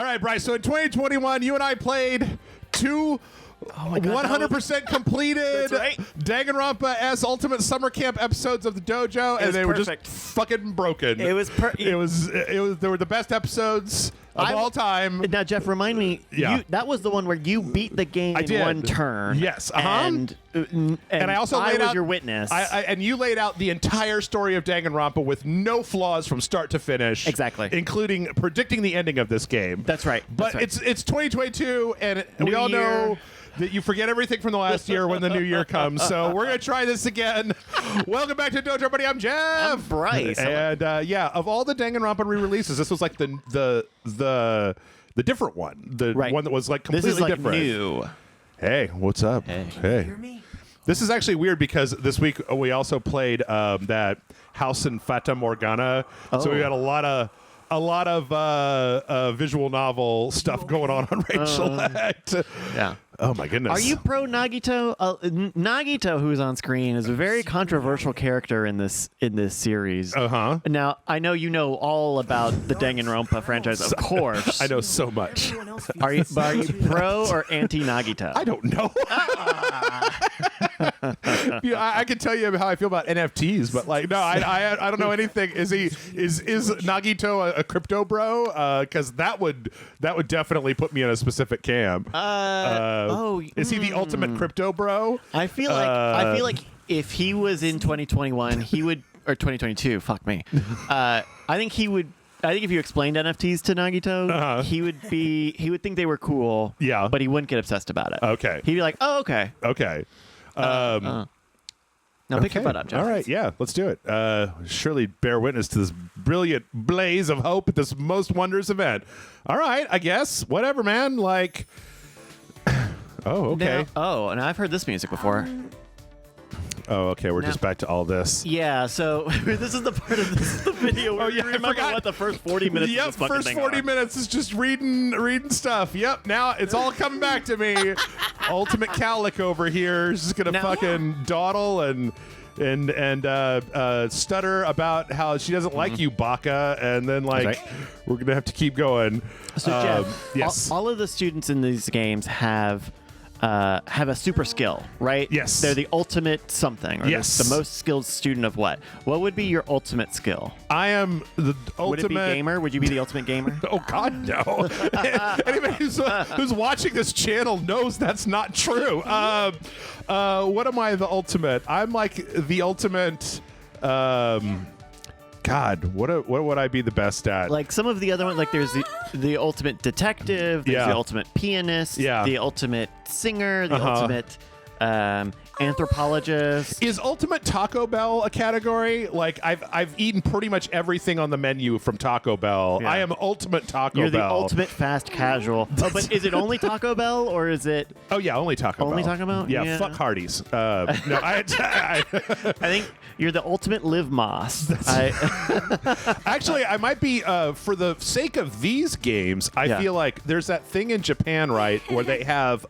right, Bryce. So in 2021, you and I played two 100% completed Danganronpa as Ultimate Summer Camp episodes of the Dojo, and they were just fucking broken. It was they were the best episodes of all time. Now, Jeff, remind me. Yeah. That was the one where you beat the game in one turn. Yes. And I also laid was out your witness. And you laid out the entire story of Danganronpa with no flaws from start to finish. Exactly. Including predicting the ending of this game. That's right. But it's 2022, and we all know that you forget everything from the last year when the new year comes. So we're going to try this again. Welcome back to Dojo, buddy. I'm Jeff. I'm Bryce. And of all the Danganronpa re-releases, this was like the different one. The one that was like completely this is like different. New. Hey, what's up? Hey. Can you hear me? This is actually weird because this week we also played that House in Fata Morgana. So we got a lot of visual novel stuff going on Rachel Act. Yeah. Oh my goodness. Are you pro Nagito? Nagito, who's on screen, is a very controversial character in this series. Now, I know you know all about the Danganronpa franchise, of course. I know so much. Are you pro or anti Nagito? I don't know. I can tell you how I feel about NFTs, but like, no, I don't know anything. Is Nagito a crypto bro? Because that would definitely put me in a specific camp. Is he the ultimate crypto bro? I feel like if he was in 2021, he would, or 2022. Fuck me. I think he would. I think if you explained NFTs to Nagito, he would think they were cool. Yeah, but he wouldn't get obsessed about it. Okay. He'd be like, oh, okay. Okay. Now pick your butt up, Jeff. All right, yeah, let's do it. Surely bear witness to this brilliant blaze of hope at this most wondrous event. All right, I guess. Whatever, man. Like, oh, okay. And I've heard this music before. Oh, okay. We're just back to all this. Yeah, so this is the part of the video where you remember what the first 40 minutes of this fucking first thing 40 minutes is just reading stuff. Yep, now it's all coming back to me. Ultimate Cowlick over here is just going to fucking dawdle and stutter about how she doesn't like you, Baka, and then we're going to have to keep going. So, Jeff, yes. all of the students in these games have a super skill, right? Yes. They're the ultimate something. Or yes. The most skilled student of what? What would be your ultimate skill? I am the ultimate... Would it be gamer? Would you be the ultimate gamer? Oh, God, no. Anybody who's watching this channel knows that's not true. What am I the ultimate? I'm like the ultimate... God, what would I be the best at? Like some of the other ones, like there's the ultimate detective, there's the ultimate pianist, the ultimate singer, the ultimate anthropologist. Is Ultimate Taco Bell a category? Like I've eaten pretty much everything on the menu from Taco Bell. Yeah. I am Ultimate Taco Bell. You're the ultimate fast casual. Oh, but is it only Taco Bell or is it? Oh yeah, only Taco Bell. Only Taco Bell? Yeah, fuck Hardee's. No, I think you're the ultimate Liv Moss. Actually, I might be for the sake of these games. I feel like there's that thing in Japan, right, where they have.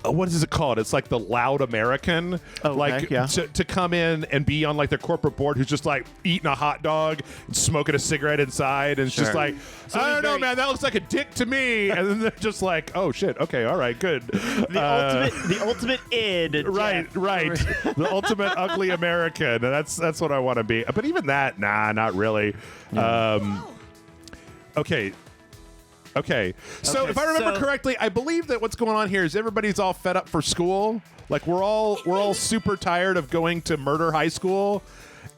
What is it called? It's like the loud American, to come in and be on like their corporate board who's just like eating a hot dog and smoking a cigarette inside, and it's just like, so I don't know, man, that looks like a dick to me, and then they're just like, oh shit, okay, all right, good. The ultimate id, right, the ultimate ugly American, and that's what I want to be. But even that, nah, not really. Okay. So if I remember correctly, I believe that what's going on here is everybody's all fed up for school. Like we're all super tired of going to murder high school,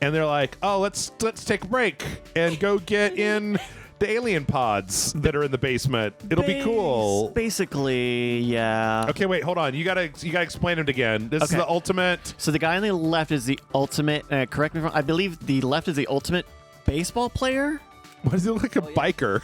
and they're like, "Oh, let's take a break and go get in the alien pods that are in the basement. It'll be cool." Basically, yeah. Okay, wait, hold on. You gotta explain it again. This is the ultimate. So the guy on the left is the ultimate. Correct me if I'm wrong. I believe the left is the ultimate baseball player. Why does it look like a biker?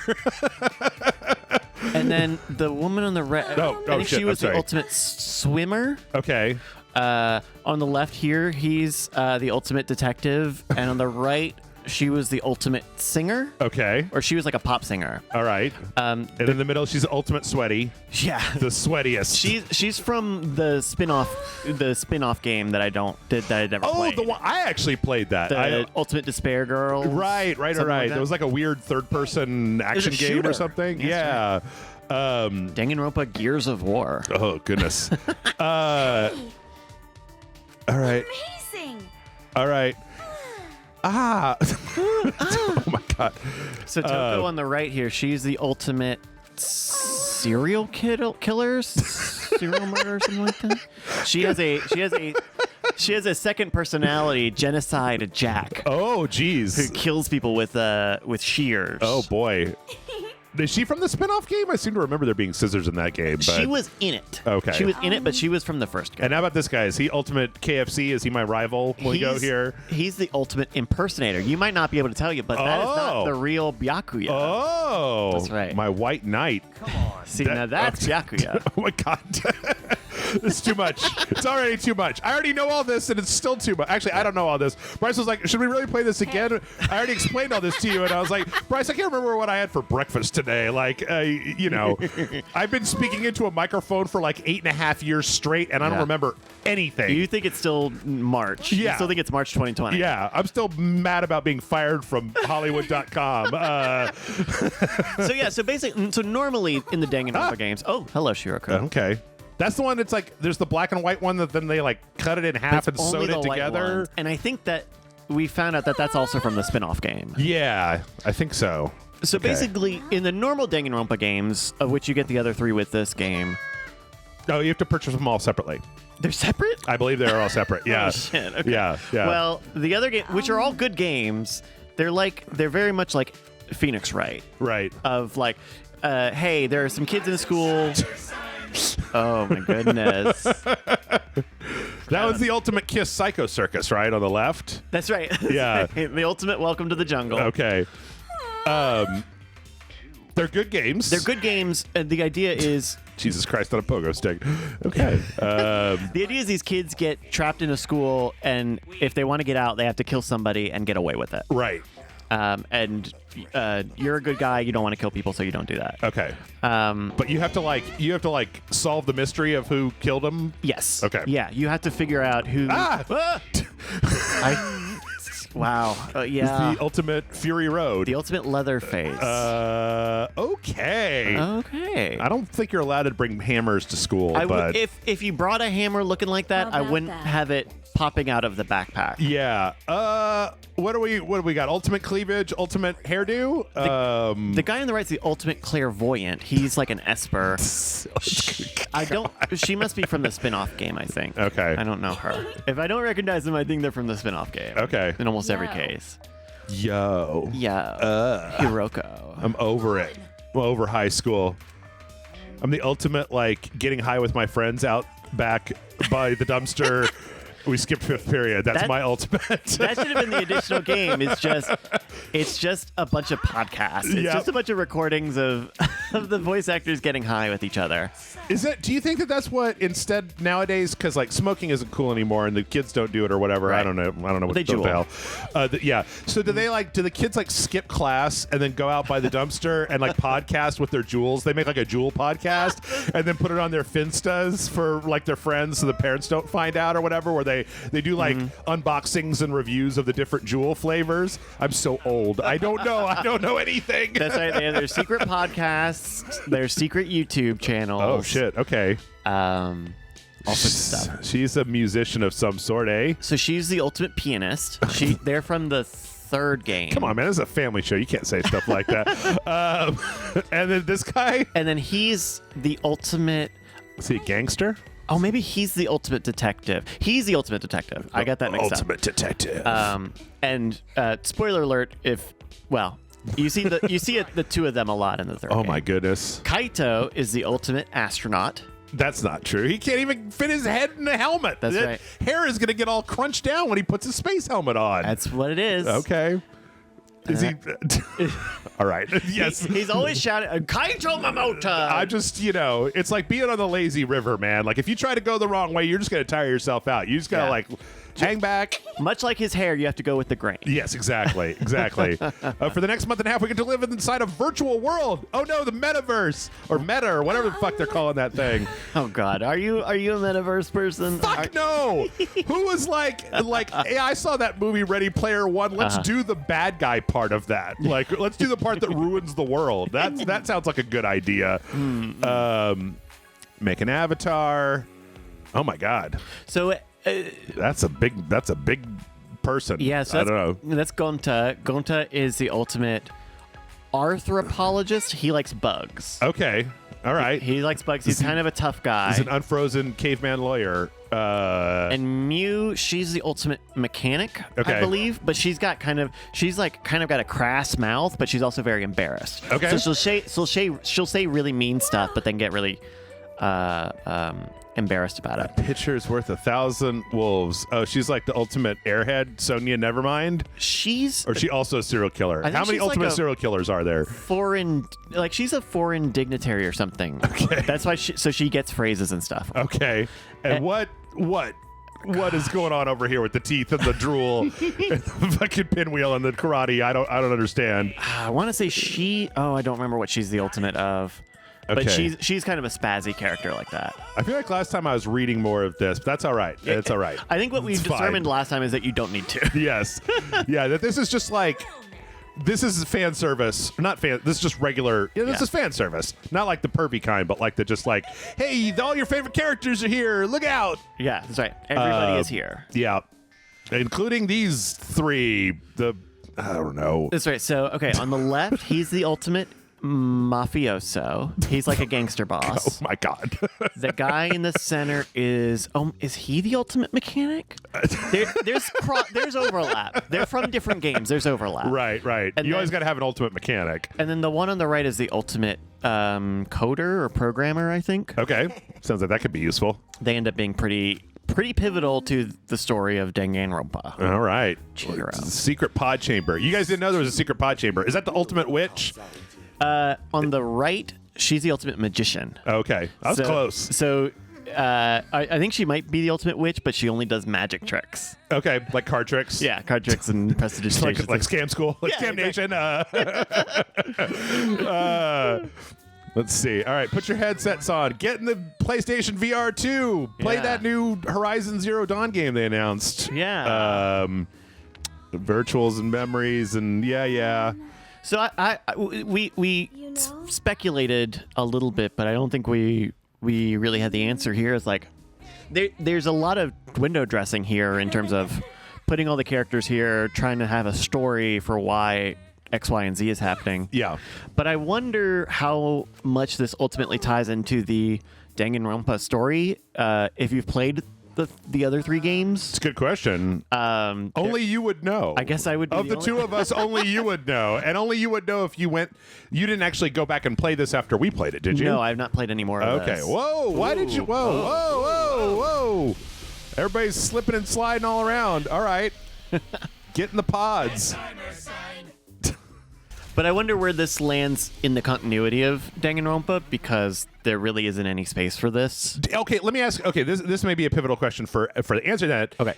And then the woman on the right, I think she was the ultimate swimmer. Okay. On the left here, he's the ultimate detective, and on the right, she was the ultimate singer. Okay. Or she was like a pop singer. All right. And in the middle, she's the ultimate sweaty. Yeah. The sweatiest. She's from the spin-off game that I never played. The one I actually played that. The Ultimate Despair Girl. Right. Like It was like a weird third-person action game or something. That's yeah. Right. Danganronpa Gears of War. Oh goodness. All right. Amazing. All right. Oh my god. So Toko on the right here, she's the ultimate serial killer, serial murder, or something like that. She has a second personality, Genocide Jack. Oh geez. Who kills people with shears. Oh boy. Is she from the spin-off game? I seem to remember there being scissors in that game. But... She was in it. Okay. She was in it, but she was from the first game. And how about this guy? Is he ultimate KFC? Is he my rival when we go here? He's the ultimate impersonator. You might not be able to tell you, but that is not the real Byakuya. Oh. That's right. My white knight. Come on. See, now that's Byakuya. Oh my god. It's too much. It's already too much. I already know all this, and it's still too much. Actually, I don't know all this. Bryce was like, should we really play this again? I already explained all this to you, and I was like, Bryce, I can't remember what I had for breakfast today. Like, I've been speaking into a microphone for like 8.5 years straight, and I don't remember anything. You think it's still March. Yeah. You still think it's March 2020. Yeah. I'm still mad about being fired from Hollywood.com. So basically, normally in the Danganronpa games, oh, hello, Shiroko. Okay. That's the one that's like, there's the black and white one that then they like cut it in half and sewed it together. And I think that we found out that that's also from the spin-off game. Yeah, I think so. So basically, in the normal Danganronpa games, of which you get the other 3 with this game. Oh, you have to purchase them all separately. They're separate? I believe they are all separate. Yeah. Oh, shit. Okay. Yeah. Well, the other game, which are all good games, they're very much like Phoenix Wright. Right. Of like, hey, there are some kids in school. Oh my goodness. That was the Ultimate Kiss Psycho Circus, right? On the left? That's right. Yeah. The ultimate Welcome to the Jungle. Okay. They're good games. They're good games. And the idea is... Jesus Christ, on a pogo stick. Okay. The idea is these kids get trapped in a school, and if they want to get out, they have to kill somebody and get away with it. Right. And you're a good guy. You don't want to kill people, so you don't do that. Okay. But you have to solve the mystery of who killed him. Yes. Okay. Yeah, you have to figure out who. Wow. Yeah. It's the ultimate Fury Road. The ultimate Leatherface. Okay. Okay. I don't think you're allowed to bring hammers to school, but if you brought a hammer looking like that, I wouldn't have it popping out of the backpack. Yeah. What do we got? Ultimate cleavage, ultimate hairdo. The guy on the right's the ultimate clairvoyant. He's like an esper. She must be from the spin-off game, I think. Okay. I don't know her. If I don't recognize them, I think they're from the spin-off game. Okay. In almost every case. Yo. Hiroko. I'm over it. I'm over high school. I'm the ultimate, like, getting high with my friends out back by the dumpster. We skipped 5th period. That's my ultimate. That should have been the additional game. It's just a bunch of podcasts. It's just a bunch of recordings of the voice actors getting high with each other. Do you think that that's what instead nowadays, because like smoking isn't cool anymore and the kids don't do it or whatever. Right. I don't know what They the hell. Yeah. So do the kids like skip class and then go out by the dumpster and like podcast with their jewels? They make like a jewel podcast and then put it on their Finstas for like their friends so the parents don't find out or whatever, where they do like unboxings and reviews of the different jewel flavors. I'm so old. I don't know anything. That's right. They have their secret podcasts, their secret YouTube channels. Oh shit. Okay. All sorts of stuff. She's a musician of some sort, eh? So she's the ultimate pianist. They're from the 3rd game. Come on, man. This is a family show. You can't say stuff like that. And then this guy. And then he's the ultimate. Is he a gangster? Oh, maybe he's the ultimate detective. He's the ultimate detective. I got that mixed up. Ultimate detective. And spoiler alert, you see the 2 of them a lot in the 3rd game. Oh my goodness. Kaito is the ultimate astronaut. That's not true. He can't even fit his head in a helmet. That's right. Hair is going to get all crunched down when he puts his space helmet on. That's what it is. Okay. Is he? All right. Yes. He's always shouting, Kaito Mamota! I just, it's like being on the lazy river, man. Like, if you try to go the wrong way, you're just going to tire yourself out. You just got to, hang back. Much like his hair, you have to go with the grain. Yes, exactly. For the next month and a half, we get to live inside a virtual world. Oh no, the metaverse or meta or whatever the fuck they're calling that thing. Oh God, are you a metaverse person? Fuck no. Who was like, hey, I saw that movie Ready Player One. Let's do the bad guy part of that. Like, let's do the part that ruins the world. That sounds like a good idea. Make an avatar. Oh my God. So that's a big person. Yeah, so I don't know. That's Gonta. Gonta is the ultimate arthropologist. He likes bugs. Okay. All right. He likes bugs. He's kind of a tough guy. He's an unfrozen caveman lawyer. And Mew, she's the ultimate mechanic, okay. I believe. But she's got kind of got a crass mouth, but she's also very embarrassed. Okay. So she'll say really mean stuff, but then get really embarrassed about it. A pitcher's worth 1,000 wolves. Oh, she's like the ultimate airhead, Sonia Nevermind? Or is she also a serial killer? How many ultimate serial killers are there? She's a foreign dignitary or something. Okay. That's why she gets phrases and stuff. Okay. And what is going on over here with the teeth and the drool and the fucking pinwheel and the karate? I don't understand. I want to say I don't remember what she's the ultimate of. Okay. But she's kind of a spazzy character like that. I feel like last time I was reading more of this, but that's all right. It's all right. I think what we determined last time is that you don't need to. Yes. Yeah, that this is just like, this is fan service. Not fan, this is just regular, this is fan service. Not like the pervy kind, but like the just like, hey, all your favorite characters are here. Look out. Yeah, that's right. Everybody is here. Yeah. Including these three. I don't know. That's right. So, okay, on the left, he's the ultimate mafioso. He's like a gangster boss. Oh my God. The guy in the center is he the ultimate mechanic? There's overlap. They're from different games. There's overlap. Right. And you always got to have an ultimate mechanic. And then the one on the right is the ultimate coder or programmer, I think. Okay. Sounds like that could be useful. They end up being pretty pivotal to the story of Danganronpa. All right. Chihiro. Secret pod chamber. You guys didn't know there was a secret pod chamber. Is that the ultimate witch? On the right, she's the ultimate magician. Okay. That was close. So I think she might be the ultimate witch, but she only does magic tricks. Okay. Like card tricks? Yeah, card tricks and prestidigitation. like Scam School? Like Scam Nation? Let's see. All right. Put your headsets on. Get in the PlayStation VR 2. Play that new Horizon Zero Dawn game they announced. Yeah. Virtuals and memories and yeah. So we speculated a little bit, but I don't think we really had the answer here. It's like there's a lot of window dressing here in terms of putting all the characters here, trying to have a story for why X, Y, and Z is happening. Yeah. But I wonder how much this ultimately ties into the Danganronpa story. If you've played the other three games? It's a good question. Only you would know. I guess I would be Of the two of us, only you would know. And only you would know if you didn't actually go back and play this after we played it, did you? No, I've not played any more of this. Okay. Whoa. Why did you? Whoa. Everybody's slipping and sliding all around. All right. Get in the pods. But I wonder where this lands in the continuity of Danganronpa, because there really isn't any space for this. Okay, let me ask. Okay, this may be a pivotal question for the answer to that. Okay,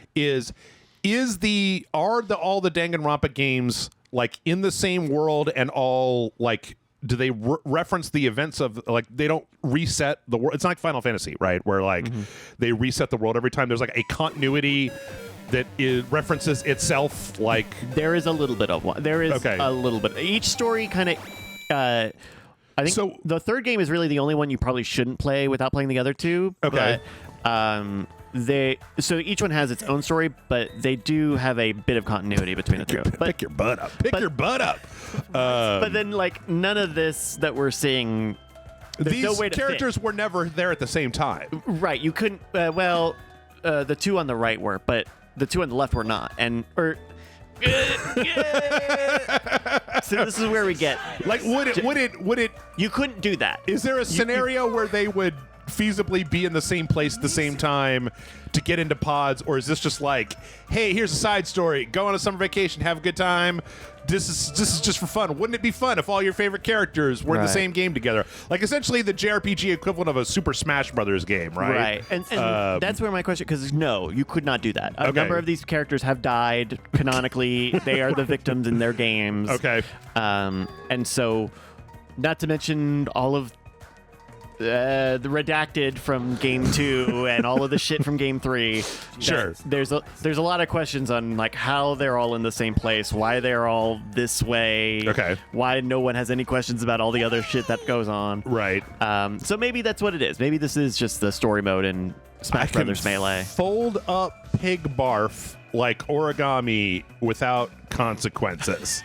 all the Danganronpa games like in the same world and all like? Do they reference the events of like they don't reset the world? It's not like Final Fantasy, right? Where like they reset the world every time. There's like a continuity that references itself. Like there is a little bit of one. There is a little bit. Each story kind of. I think so. The third game is really the only one you probably shouldn't play without playing the other two. Okay. But, so each one has its own story, but they do have a bit of continuity between the two. Pick your butt up. Pick your butt up. But then, like, none of this that we're seeing. These no way to characters were never there at the same time. Right. You couldn't. The two on the right were, but the two on the left were not. So this is where we get. Like, would it? You couldn't do that. Is there a scenario where they would feasibly be in the same place at the same time to get into pods, or is this just like, hey, here's a side story, go on a summer vacation, have a good time? This is just for fun. Wouldn't it be fun if all your favorite characters were in the same game together? Like essentially the JRPG equivalent of a Super Smash Brothers game, right? Right. And that's where my question, because no, you could not do that. A number of these characters have died canonically. They are the victims in their games. Okay. And so, not to mention all of the redacted from game 2 and all of the shit from game 3. Sure. There's a lot of questions on like how they're all in the same place, why they're all this way, why no one has any questions about all the other shit that goes on. Right. So maybe that's what it is. Maybe this is just the story mode in Smash Brothers Melee. Fold up pig barf like origami without consequences.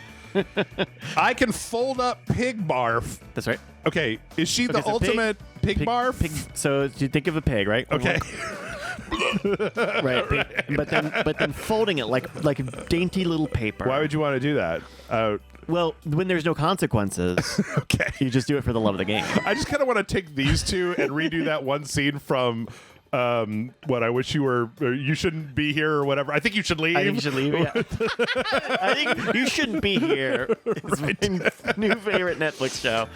I can fold up pig barf. That's right. Okay, is she the so ultimate pig barf? So you think of a pig, right? Okay. Right. Pig, but then folding it like a dainty little paper. Why would you want to do that? Well, when there's no consequences, okay, you just do it for the love of the game. I just kind of want to take these two and redo that one scene from what I wish you were, or you shouldn't be here or whatever. I think you should leave. I think you should leave. Yeah. I think you shouldn't be here. It's my new favorite Netflix show.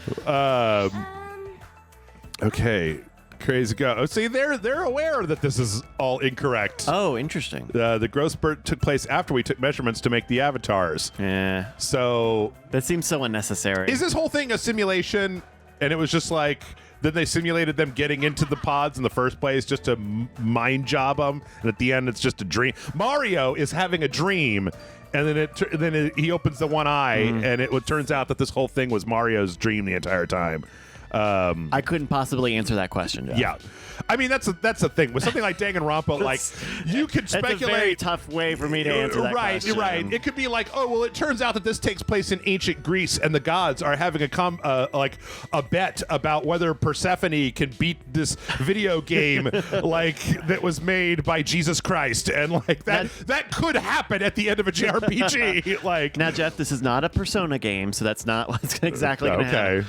Okay. Crazy go. Oh, see, they're aware that this is all incorrect. Oh, interesting. The growth spurt took place after we took measurements to make the avatars. Yeah. So that seems so unnecessary. Is this whole thing a simulation? And it was just like, then they simulated them getting into the pods in the first place just to mind job them, and at the end it's just a dream. Mario is having a dream, and then he opens the one eye, and it turns out that this whole thing was Mario's dream the entire time. I couldn't possibly answer that question, Jeff. Yeah. I mean, that's the thing. With something like Danganronpa, like, you could speculate. That's a very tough way for me to answer that question. Right. It could be like, oh, well, it turns out that this takes place in ancient Greece, and the gods are having a bet about whether Persephone can beat this video game like that was made by Jesus Christ, and like that could happen at the end of a JRPG. Like, now, Jeff, this is not a Persona game, so that's not what's exactly going to happen.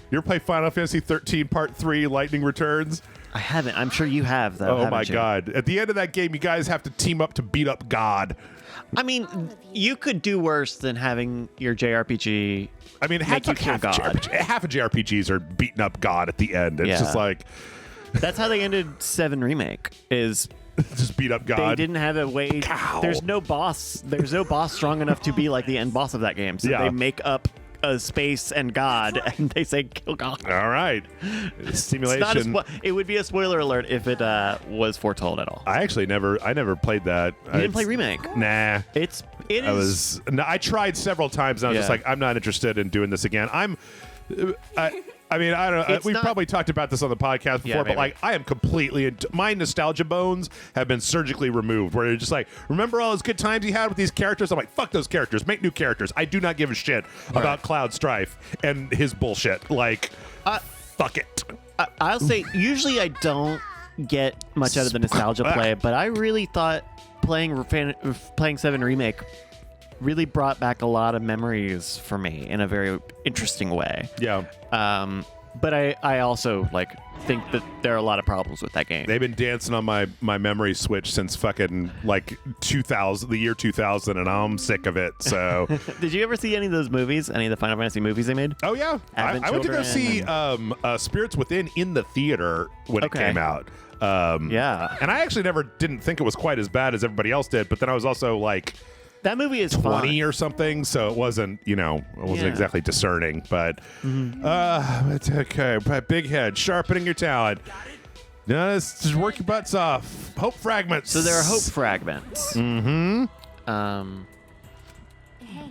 You ever play Final Fantasy 13 Part 3 Lightning Returns? I haven't. I'm sure you have, though. Oh, my God. At the end of that game, you guys have to team up to beat up God. I mean, you could do worse than having your JRPG. I mean, half of JRPGs are beating up God at the end. It's just like... That's how they ended 7 Remake, is... just beat up God. They didn't have a way... There's no boss strong enough to be like the end boss of that game. So they make up a space and God, and they say kill God. All right. Simulation. It would be a spoiler alert if it was foretold at all. I actually never played that. You didn't play Remake? Nah. I tried several times, and I was just like, I'm not interested in doing this again. I mean, I don't know. We've probably talked about this on the podcast before, but like, I am completely my nostalgia bones have been surgically removed. Where you're just like, remember all those good times you had with these characters? I'm like, fuck those characters. Make new characters. I do not give a shit about Cloud Strife and his bullshit. Like, fuck it. I'll say, usually I don't get much out of the nostalgia play, but I really thought playing 7 Remake really brought back a lot of memories for me in a very interesting way. Yeah. But I also think that there are a lot of problems with that game. They've been dancing on my memory switch since fucking like 2000, the year 2000, and I'm sick of it. So, did you ever see any of those movies? Any of the Final Fantasy movies they made? Oh yeah, I went to go see Spirits Within in the theater when it came out. Yeah, and I actually didn't think it was quite as bad as everybody else did. But then I was also like, that movie is 20 fun. or something, so it wasn't, exactly discerning, but it's okay. Big head, sharpening your talent. No, just work your butts off. Hope fragments. So there are hope fragments. Mm-hmm.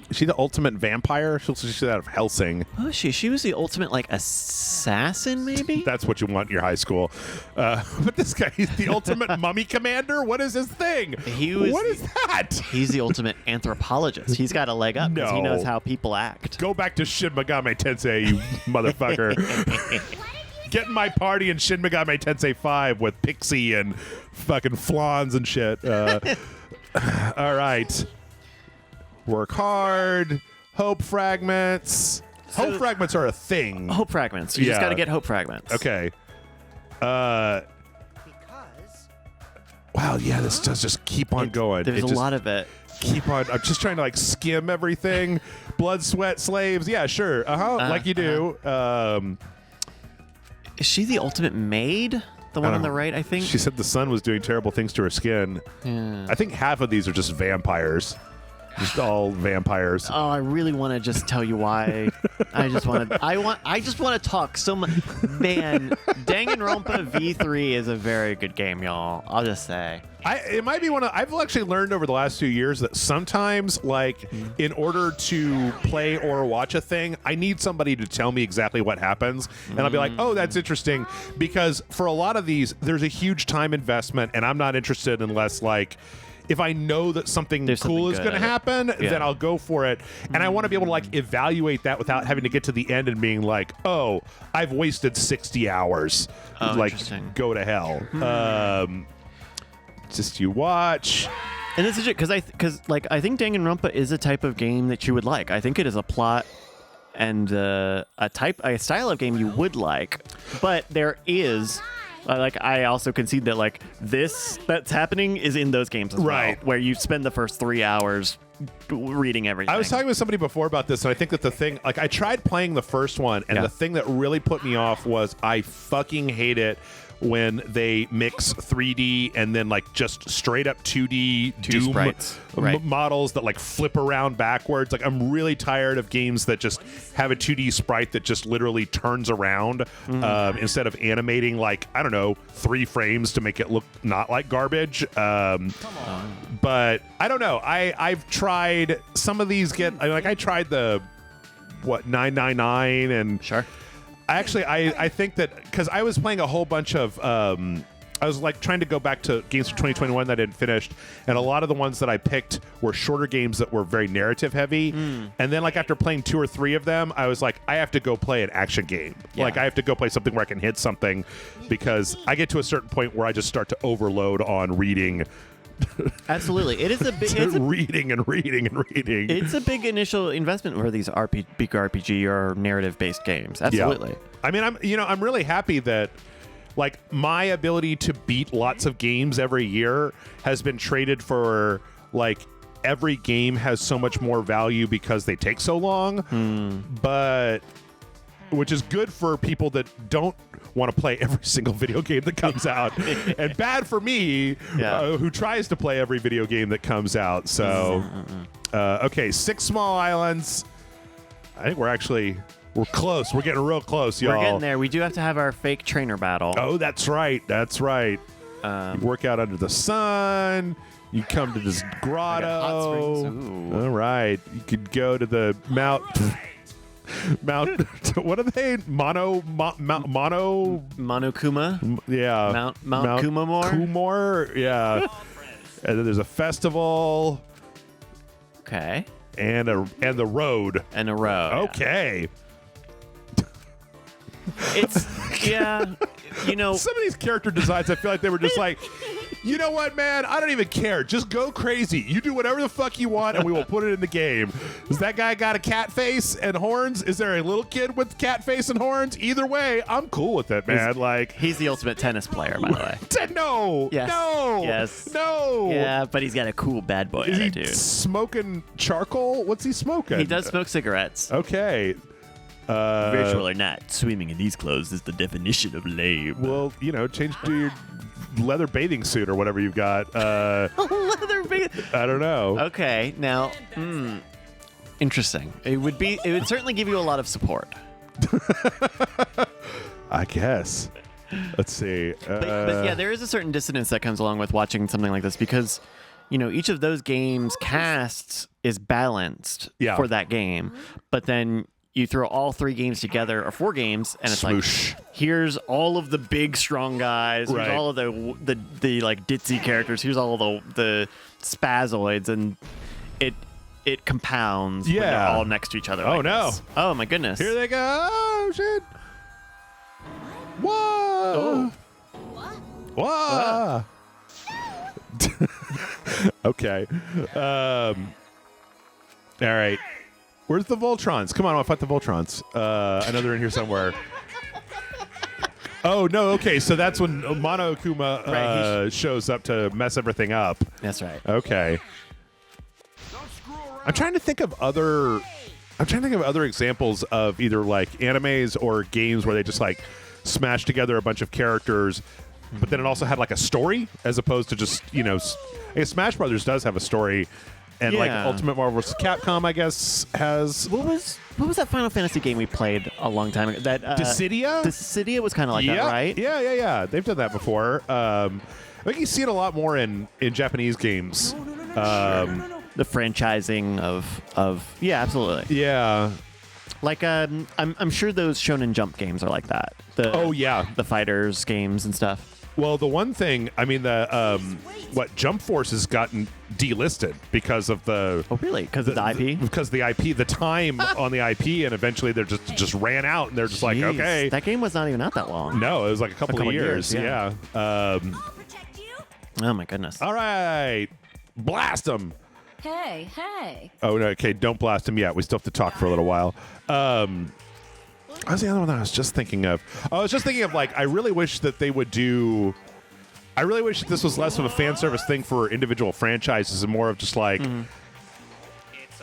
Is she the ultimate vampire? She's out of Helsing. Oh, is she? She was the ultimate, assassin, maybe? That's what you want in your high school. But this guy, he's the ultimate mummy commander? What is his thing? What is that? He's the ultimate anthropologist. He's got a leg up because he knows how people act. Go back to Shin Megami Tensei, you motherfucker. Get in my party in Shin Megami Tensei 5 with Pixie and fucking Flans and shit. All right. Work hard. Hope fragments. Hope fragments are a thing. Hope fragments. You just got to get hope fragments. Okay. Wow, yeah, this does just keep on going. There's a lot of it. Keep on. I'm just trying to like skim everything. Blood, sweat, slaves. Yeah, sure. Like you do. Is she the ultimate maid? The one on the right, I think. She said the sun was doing terrible things to her skin. Yeah. I think half of these are just vampires. Just all vampires. Oh, I really want to just tell you why. I just want to talk so much. Man, Danganronpa V3 is a very good game, y'all. I'll just say. It might be I've actually learned over the last 2 years that sometimes, like, in order to play or watch a thing, I need somebody to tell me exactly what happens. And I'll be like, oh, that's interesting. Because for a lot of these, there's a huge time investment, and I'm not interested unless, like, if I know that something cool is going to happen, then I'll go for it. And I want to be able to like evaluate that without having to get to the end and being like, oh, I've wasted 60 hours. Like, go to hell. Just you watch. And this is it, because I think Danganronpa is a type of game that you would like. I think it is a plot and a style of game you would like. But there is... I also concede that like this that's happening is in those games as well, where you spend the first 3 hours reading everything. I was talking with somebody before about this, and I think that the thing, like, I tried playing the first one, and the thing that really put me off was I fucking hate it when they mix 3D and then like just straight up 2D Doom sprites. Models that like flip around backwards. Like, I'm really tired of games that just have a 2D sprite that just literally turns around instead of animating like, I don't know, 3 frames to make it look not like garbage. Come on. But I don't know. I've tried some of these I tried the 999 and sure. Actually, I think that because I was playing a whole bunch of I was like trying to go back to games from 2021 that I didn't finish, and a lot of the ones that I picked were shorter games that were very narrative heavy. And then like after playing 2 or 3 of them, I was like, I have to go play an action game. Like, I have to go play something where I can hit something, because I get to a certain point where I just start to overload on reading. Absolutely, it is a big reading. It's a big initial investment for these big RPG or narrative-based games. Absolutely. Yeah. I mean, I'm really happy that like my ability to beat lots of games every year has been traded for like every game has so much more value because they take so long. But which is good for people that don't want to play every single video game that comes out, and bad for me who tries to play every video game that comes out. So, okay, 6 small islands. I think we're close. We're getting real close, y'all. We're getting there. We do have to have our fake trainer battle. Oh, that's right. You work out under the sun. You come to this grotto. All right. You could go to the Mount. What are they? Monokuma? Yeah. Mount Kumamore? Kumor? Yeah. And then there's a festival. Okay. And the road. And a road. Okay. It's, some of these character designs, I feel like they were just like, you know what, man? I don't even care. Just go crazy. You do whatever the fuck you want, and we will put it in the game. Does that guy got a cat face and horns? Is there a little kid with cat face and horns? Either way, I'm cool with it, man. He's the ultimate tennis player, by the way. No. Yes. No. Yes. No. Yeah, but he's got a cool bad boy attitude. Is he smoking charcoal? What's he smoking? He does smoke cigarettes. Okay. Virtual or not, swimming in these clothes is the definition of lame. Well, change to your leather bathing suit or whatever you've got. Leather bathing. I don't know. Okay, now, interesting. It would certainly give you a lot of support. I guess. Let's see. But yeah, there is a certain dissonance that comes along with watching something like this, because each of those games casts is balanced for that game, but then you throw all 3 games together, or 4 games, and it's Smoosh. like, here's all of the big strong guys, here's all of the like ditzy characters, here's all of the spazoids, and it compounds when they're all next to each other. Oh no! Oh my goodness! Here they go! Oh shit! Whoa! Oh. Whoa! Okay. All right. Where's the Voltrons? Come on, I'll fight the Voltrons. I know they're in here somewhere. Oh no! Okay, so that's when Monokuma Right, shows up to mess everything up. That's right. Okay. I'm trying to think of other examples of either like animes or games where they just like smash together a bunch of characters, but then it also had like a story as opposed to just I guess Smash Brothers does have a story, and like Yeah. Ultimate Marvel vs. Capcom I guess has. What was that Final Fantasy game we played a long time ago? That Dissidia? Dissidia was kind of like that, right? Yeah. They've done that before. I think you see it a lot more in Japanese games. The franchising of yeah, absolutely. Yeah. Like I'm sure those Shonen Jump games are like that. Oh yeah. The fighters games and stuff. Well, the one thing, I mean, Jump Force has gotten delisted because of the. Oh really? Because of the IP? Because the IP, the time on the IP, and eventually they're just ran out, and they're just like, Jeez, okay. that game was not even out that long. No, it was like a couple of years. yeah. Yeah. Oh my goodness. All right, blast them. Hey. Oh no, okay, don't blast him yet. We still have to talk for a little while. What was the other one that I was just thinking of? I was just thinking of like, I really wish that they would do. I really wish that this was less of a fan service thing for individual franchises and more of just like,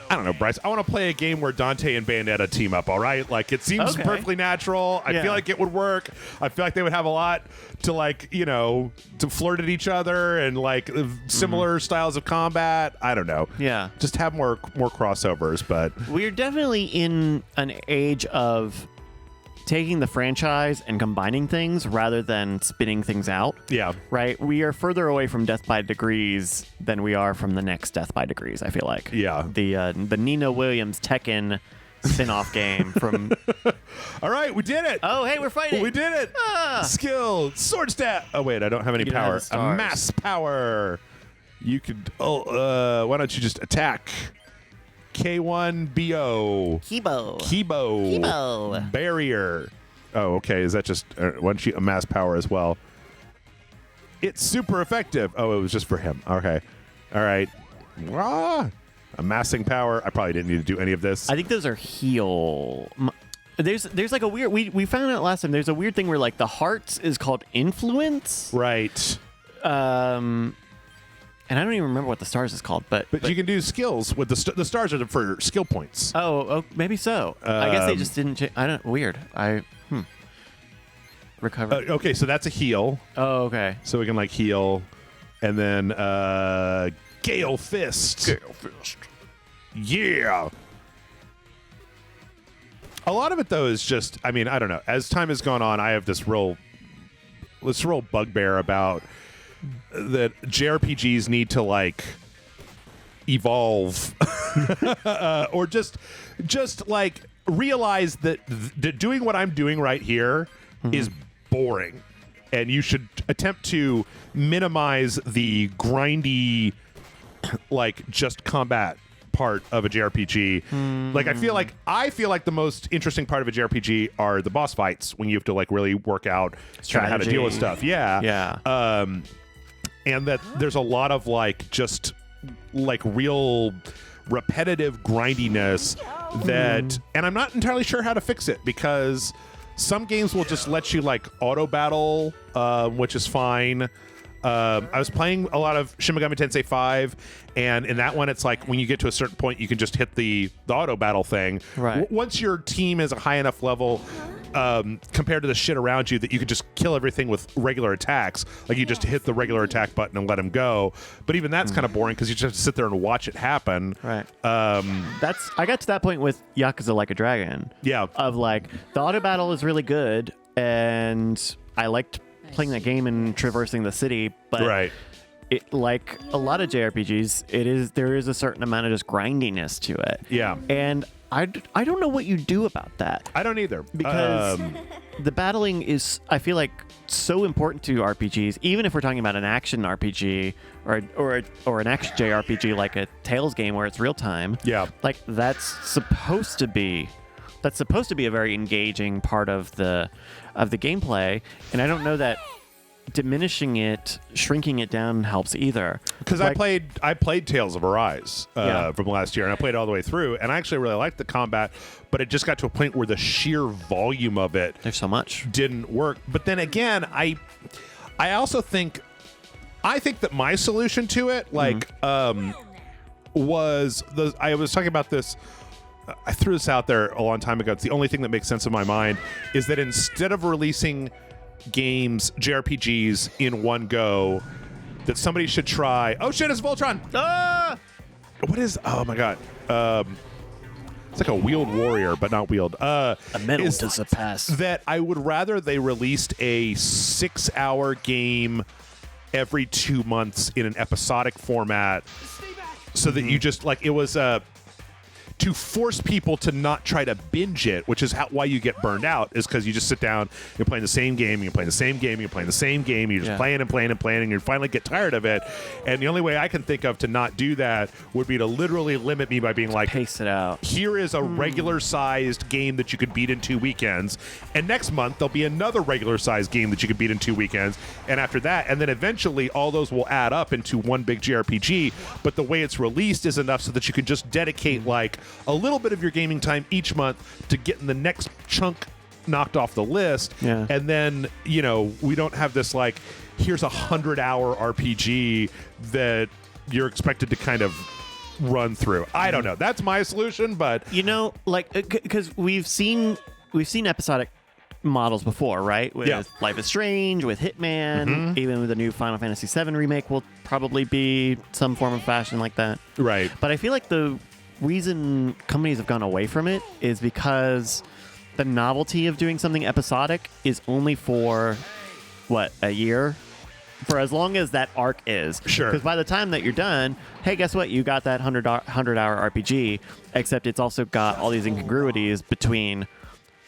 I don't know, Bryce. I want to play a game where Dante and Bayonetta team up. All right, like it seems Okay. perfectly natural. I Yeah. feel like it would work. I feel like they would have a lot to like, to flirt at each other and like similar styles of combat. I don't know. Yeah. Just have more crossovers, but We're definitely in an age of taking the franchise and combining things rather than spinning things out. yeah. Right? We are further away from Death by Degrees than we are from the next Death by Degrees, I feel like. Yeah. The Nina Williams Tekken spin-off game from All right, we did it. Oh, hey, we're fighting. We did it. Skill, sword stat. Oh wait, I don't have any You don't have power. the stars. Mass power. You could. Why don't you just attack? K1BO. Kibo. Barrier. Oh, okay. Is that just? Why don't you amass power as well? It's super effective. Oh, it was just for him. Okay. All right. Amassing power. I probably didn't need to do any of this. I think those are heal. There's like a weird. We found out last time. There's a weird thing where like the hearts is called influence. Right. And I don't even remember what the stars is called, but But you can do skills with the stars are for skill points. oh, maybe so. I guess they just didn't. I don't. Weird. Recover. Okay, so that's a heal. Oh, okay. So we can like heal, and then Gale Fist. Yeah. A lot of it though is just. I mean, I don't know. As time has gone on, I have this real bugbear about that JRPGs need to like evolve or just like realize that doing what I'm doing right here is boring, and you should attempt to minimize the grindy like just combat part of a JRPG. Like I feel like the most interesting part of a JRPG are the boss fights when you have to like really work out kinda how to deal with stuff. Yeah. And that there's a lot of like just like real repetitive grindiness that and I'm not entirely sure how to fix it because some games will just let you like auto battle, which is fine. I was playing a lot of Shin Megami Tensei 5, and in that one, it's like when you get to a certain point, you can just hit the auto battle thing. Right. Once your team is a high enough level compared to the shit around you that you could just kill everything with regular attacks, like you just hit the regular attack button and let them go. But even that's kind of boring because you just have to sit there and watch it happen. Right. I got to that point with Yakuza Like a Dragon. Yeah. Of like the auto battle is really good, and I liked playing that game and traversing the city, but Right. it, like a lot of JRPGs, there is a certain amount of just grindiness to it. Yeah. And I don't know what you do about that. I don't either. Because the battling is, I feel like, so important to RPGs, even if we're talking about an action RPG or an action JRPG like a Tales game where it's real time. Yeah. Like that's supposed to be a very engaging part of the gameplay, and I don't know that diminishing it, shrinking it down helps either. Because I played Tales of Arise from last year, and I played it all the way through, and I actually really liked the combat, but it just got to a point where the sheer volume of it there's so much didn't work. But then again, I also think that my solution to it, was I was talking about this. I threw this out there a long time ago. It's the only thing that makes sense in my mind is that instead of releasing games, JRPGs in one go, that somebody should try. Oh shit! It's Voltron. What is? Oh my god. It's like a wheeled warrior, but not wheeled. a medal to surpass. That I would rather they released a 6-hour game every 2 months in an episodic format, so that you just it was to force people to not try to binge it, which is why you get burned out, is because you just sit down, you're playing the same game, you're playing the same game, you're playing the same game, you're just playing and playing and playing, and you finally get tired of it. And the only way I can think of to not do that would be to literally limit me by being like, pace it out. Here is a regular-sized game that you could beat in 2 weekends, and next month there'll be another regular-sized game that you could beat in 2 weekends, and after that, and then eventually all those will add up into one big JRPG, but the way it's released is enough so that you can just dedicate a little bit of your gaming time each month to getting the next chunk knocked off the list. Yeah. And then, we don't have this here's a 100-hour RPG that you're expected to kind of run through. I don't know. That's my solution, but because we've seen episodic models before, right? With Life is Strange, with Hitman, even with the new Final Fantasy VII remake will probably be some form of fashion like that. Right. But I feel like the reason companies have gone away from it is because the novelty of doing something episodic is only for a year, for as long as that arc is. Sure. Because by the time that you're done, hey, guess what? You got that 100-hour RPG, except it's also got all these incongruities between,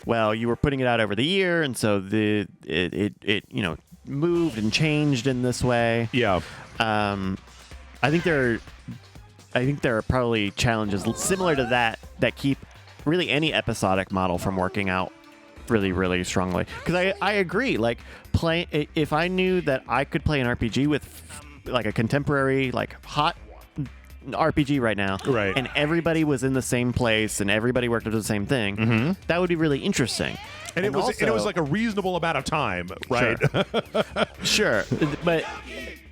you were putting it out over the year, and so it moved and changed in this way. Yeah. I think there are probably challenges similar to that keep really any episodic model from working out really, really strongly. Because I agree. If I knew that I could play an RPG with a contemporary, hot RPG right now, right, and everybody was in the same place and everybody worked on the same thing, that would be really interesting. And it was a reasonable amount of time, right? Sure. But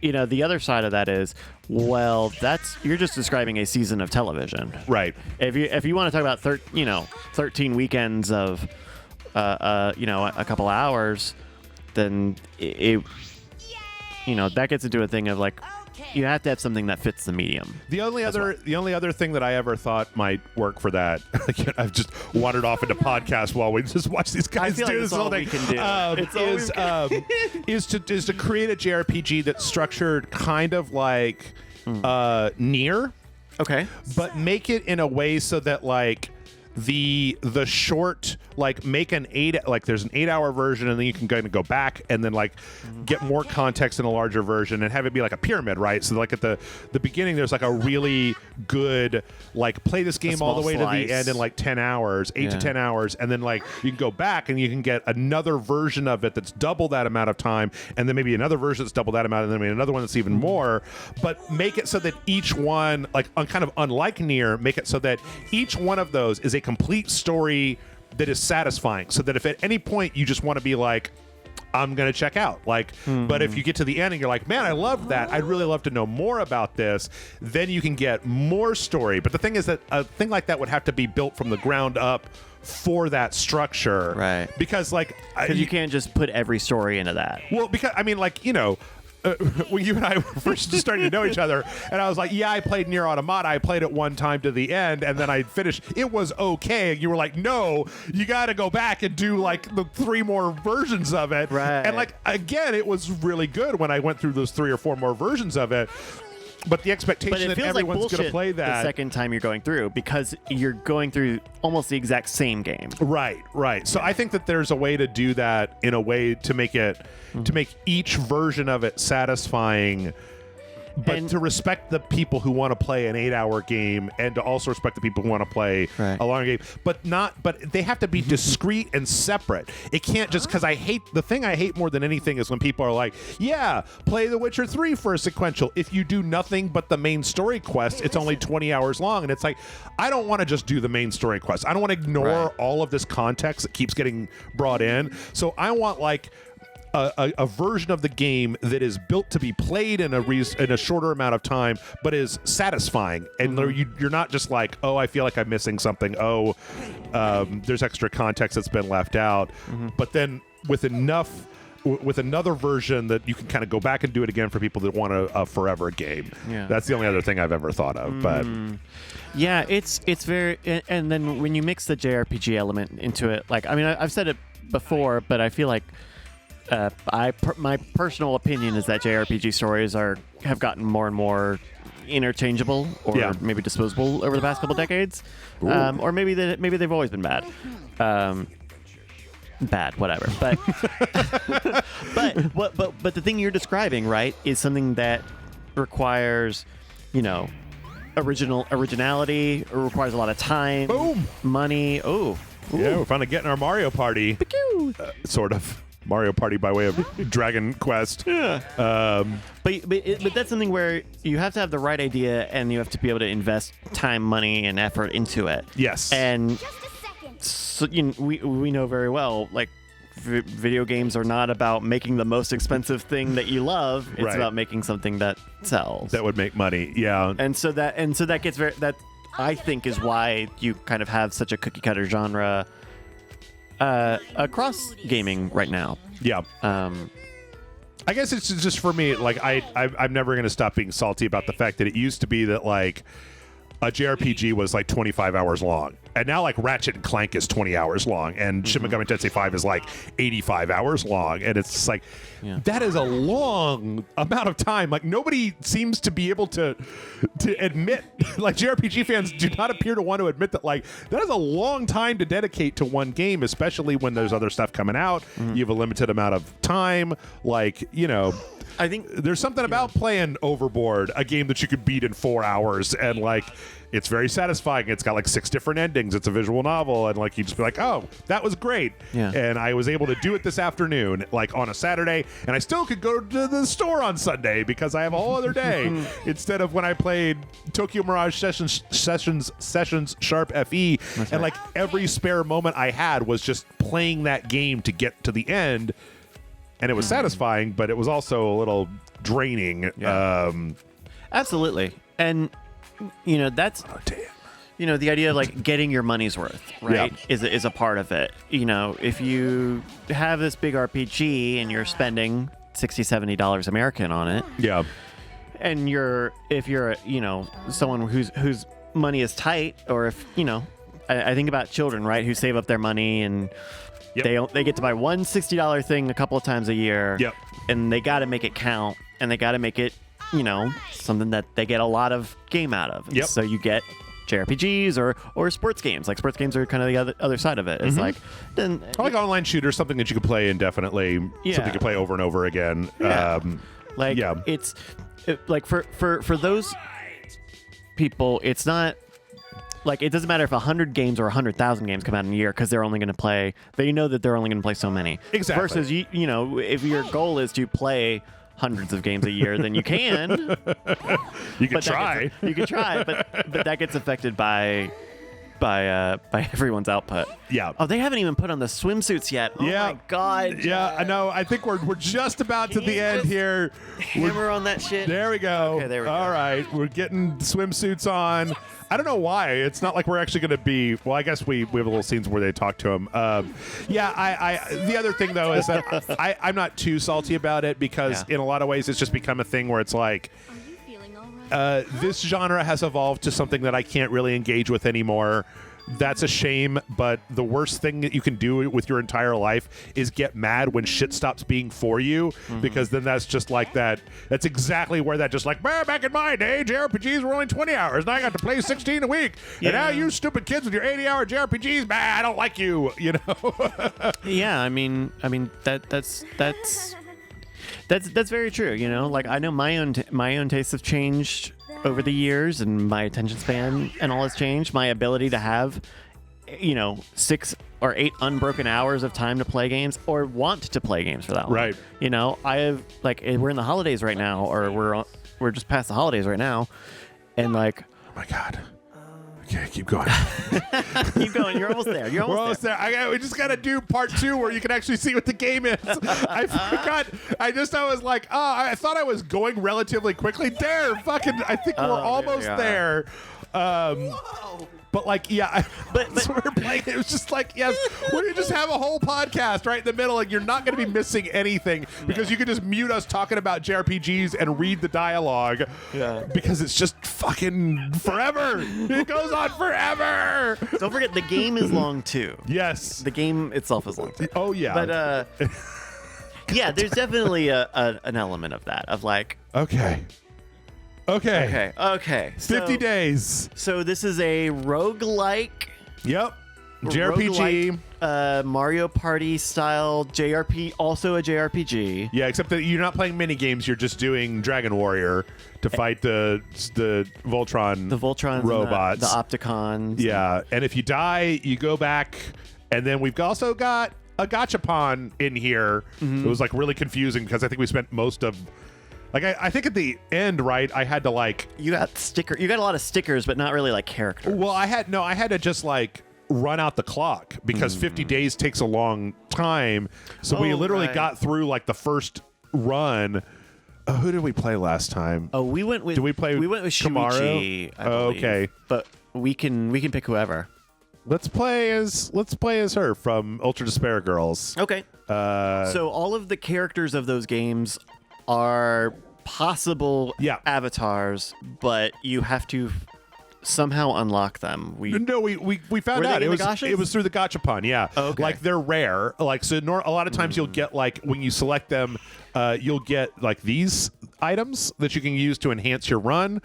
the other side of that is, you're just describing a season of television, right? If you want to talk about 13 weekends of a couple hours, then that gets into a thing of you have to have something that fits the medium. The only other thing that I ever thought might work for that, again, I've just wandered off into podcasts while we just watch these guys do this whole thing. Is to create a JRPG that's structured kind of like Nier, okay, but make it in a way so that the short make an 8 there's an 8-hour version, and then you can kind of go back and then get more context in a larger version and have it be like a pyramid, right? So at the beginning there's a really good play this game all the way slice to the end in 10 hours, 8 to 10 hours, and then you can go back and you can get another version of it that's double that amount of time, and then maybe another version that's double that amount, and then maybe another one that's even more, but make it so that each one kind of unlike Nier, make it so that each one of those is a complete story that is satisfying, so that if at any point you just want to be I'm gonna check out, but if you get to the end and you're man, I loved that, I'd really love to know more about this, then you can get more story. But the thing is that a thing like that would have to be built from the ground up for that structure, right? Because you can't just put every story into that. Well, because when you and I first started to know each other, and I was I played Nier Automata. I played it one time to the end, and then I finished. It was okay. And you were no, you got to go back and do the 3 more versions of it. Right. And again, it was really good when I went through those 3 or 4 more versions of it. But the expectation that everyone's going to play that the second time you're going through, because you're going through almost the exact same game. Right. So I think that there's a way to do that in a way to make it to make each version of it satisfying But to respect the people who want to play an 8-hour game, and to also respect the people who want to play a long game, but they have to be discrete and separate. It can't just, because I hate more than anything is when people are like, yeah, play The Witcher 3 for a sequential. If you do nothing but the main story quest, it's only 20 hours long, and it's like, I don't want to just do the main story quest. I don't want to ignore all of this context that keeps getting brought in. So I want like a version of the game that is built to be played in a shorter amount of time, but is satisfying. And you're not just like, oh, I feel like I'm missing something. Oh, there's extra context that's been left out. But then with another version that you can kind of go back and do it again for people that want a forever game. Yeah. That's the only other thing I've ever thought of. But yeah, it's very, and then when you mix the JRPG element into it, like, I mean, I've said it before, but I feel like my personal opinion is that JRPG stories have gotten more and more interchangeable or maybe disposable over the past couple decades, or maybe they've always been bad. Bad, whatever. But but the thing you're describing, right, is something that requires, originality. It requires a lot of time, money. Yeah, we're finally getting our Mario Party, sort of. Mario Party by way of Dragon Quest. Yeah. But that's something where you have to have the right idea and you have to be able to invest time, money, and effort into it. Yes. And so, we know very well, like, video games are not about making the most expensive thing that you love. It's about making something that sells. That would make money. Yeah. And so that gets that I think is why you kind of have such a cookie cutter genre across gaming right now. Yeah. I guess it's just for me, like, I'm never going to stop being salty about the fact that it used to be that, like, a JRPG was like 25 hours long. And now, like, Ratchet and Clank is 20 hours long, and Shin Megami Tensei 5 is like 85 hours long. And it's just like, that is a long amount of time. Like, nobody seems to be able to admit, like, JRPG fans do not appear to want to admit that, like, that is a long time to dedicate to one game, especially when there's other stuff coming out. You have a limited amount of time. Like, I think there's something about playing Overboard, a game that you could beat in 4 hours, and, like, it's very satisfying. It's got like 6 different endings. It's a visual novel, and, like, you just be like, oh, that was great. Yeah. And I was able to do it this afternoon, like, on a Saturday, and I still could go to the store on Sunday because I have a whole other day instead of when I played Tokyo Mirage Sessions Sharp FE. That's and right. Like, every spare moment I had was just playing that game to get to the end. And it was satisfying, but it was also a little draining. Yeah. Absolutely. And, that's... Oh, damn. The idea of, like, getting your money's worth, right, is a part of it. If you have this big RPG and you're spending $60, $70 American on it... Yeah. And if you're someone whose money is tight, or if, I think about children, right, who save up their money and... Yep. They get to buy one $60 thing a couple of times a year. Yep. And they got to make it count, and they got to make it, something that they get a lot of game out of. Yep. So you get JRPGs or sports games. Like, sports games are kind of the other side of it. It's like, then I like online shooters, something that you can play indefinitely, something you can play over and over again. Yeah. It's like for those people, it's not. Like, it doesn't matter if 100 games or 100,000 games come out in a year, because they're only going to play. They know that they're only going to play so many. Exactly. Versus, if your goal is to play hundreds of games a year, then you can. You can try. You can try, but that gets affected by everyone's output. Yeah. Oh, they haven't even put on the swimsuits yet. Oh my God. Yeah, I know. I think we're just about to the end here. Hammer on that shit. There we go. Okay, there we go. All right, we're getting swimsuits on. I don't know why. It's not like we're actually going to be. Well, I guess we have a little scenes where they talk to him. The other thing though is that I'm not too salty about it, because in a lot of ways it's just become a thing where it's like, this genre has evolved to something that I can't really engage with anymore. That's a shame, but the worst thing that you can do with your entire life is get mad when shit stops being for you, because then that's just like that. That's exactly where that just like, back in my day, JRPGs were only 20 hours, and I got to play 16 a week. Yeah. And now you stupid kids with your 80-hour JRPGs, I don't like you, Yeah, I mean that's That's very true. You know, like I know my own tastes have changed over the years, and my attention span and all has changed. My ability to have, 6 or 8 unbroken hours of time to play games or want to play games for that long. Right. You know, I have we're in the holidays right now, or we're just past the holidays right now, and like, oh my God. Okay, keep going. keep going. You're almost there. We're almost there. We just got to do part 2 where you can actually see what the game is. I forgot. I was like, I thought I was going relatively quickly. I think we're almost there. But like, yeah, but we're playing. It was just like, yes, we could just have a whole podcast right in the middle, and you're not going to be missing anything because you can just mute us talking about JRPGs and read the dialogue. Yeah, because it's just fucking forever. It goes on forever. Don't forget, the game is long too. Yes, the game itself is long too. Oh yeah, but yeah, there's definitely an element of that of like, okay. 50 days. So this is a roguelike. Yep. JRPG. Mario Party style JRPG, also a JRPG. Yeah, except that you're not playing mini games. You're just doing Dragon Warrior to fight the Voltron. The Voltron robots. The Opticons. Yeah, and if you die, you go back, and then we've also got a gachapon in here. Mm-hmm. It was like really confusing because I think we spent most of. Like I think at the end, right? I had to like you got a lot of stickers, but not really like characters. Well, I had to just like run out the clock because 50 days takes a long time. So we literally got through like the first run. Who did we play last time? Oh, we went with. Did we play? We went with Kamaru. Okay, but we can pick whoever. Let's play as her from Ultra Despair Girls. Okay. So all of the characters of those games are possible avatars, but you have to somehow unlock them. We found out it was through the gachapon. Yeah, okay. Like they're rare. Like so, a lot of times you'll get like when you select them, you'll get like these items that you can use to enhance your run,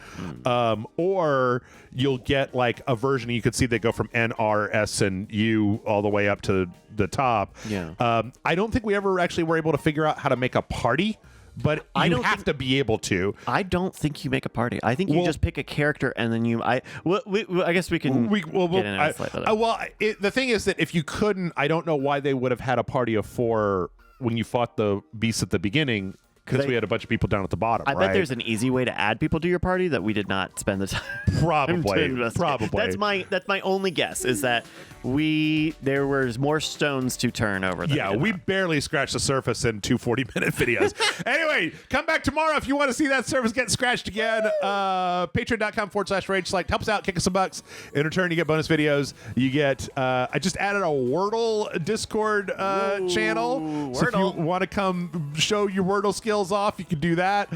or you'll get like a version. You could see they go from N, R, S, and U all the way up to the top. Yeah. I don't think we ever actually were able to figure out how to make a party. But you have to be able to. I don't think you make a party. I think you just pick a character and then I guess we can get into it. The thing is that if you couldn't, I don't know why they would have had a party of 4 when you fought the beasts at the beginning. Because we had a bunch of people down at the bottom. I bet there's an easy way to add people to your party that we did not spend the time. Probably. That's my only guess is that there was more stones to turn over. We barely scratched the surface in 2 40-minute videos. Anyway, come back tomorrow if you want to see that surface get scratched again. Patreon.com/RageSelect. Help us out. Kick us some bucks. In return, you get bonus videos. You get. I just added a Wordle Discord channel. Wordle. So if you want to come show your Wordle skills off, you can do that.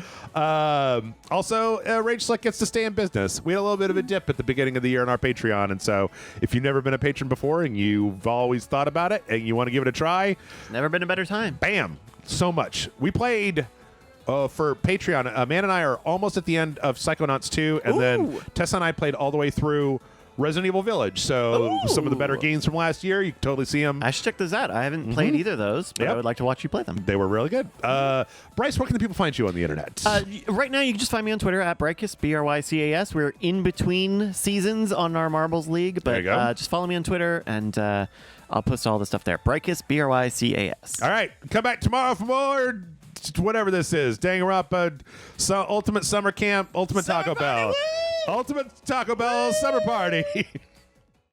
Also, Rage Select gets to stay in business. We had a little bit of a dip at the beginning of the year on our Patreon, and so if you've never been a patron before and you've always thought about it and you want to give it a try, never been a better time. Bam! So much. We played for Patreon. Man and I are almost at the end of Psychonauts 2, and then Tessa and I played all the way through Resident Evil Village. So some of the better games from last year, you can totally see them. I should check those out. I haven't played either of those, but I would like to watch you play them. They were really good. Bryce, where can the people find you on the internet? Right now, you can just find me on Twitter at Brycas, BRYCAS. We're in between seasons on our Marbles League, but just follow me on Twitter, and I'll post all the stuff there. Brycas, BRYCAS. All right. Come back tomorrow for more whatever this is. Danganronpa, Ultimate Summer Camp, Ultimate Taco Bell. Ultimate Taco Bell Summer Party.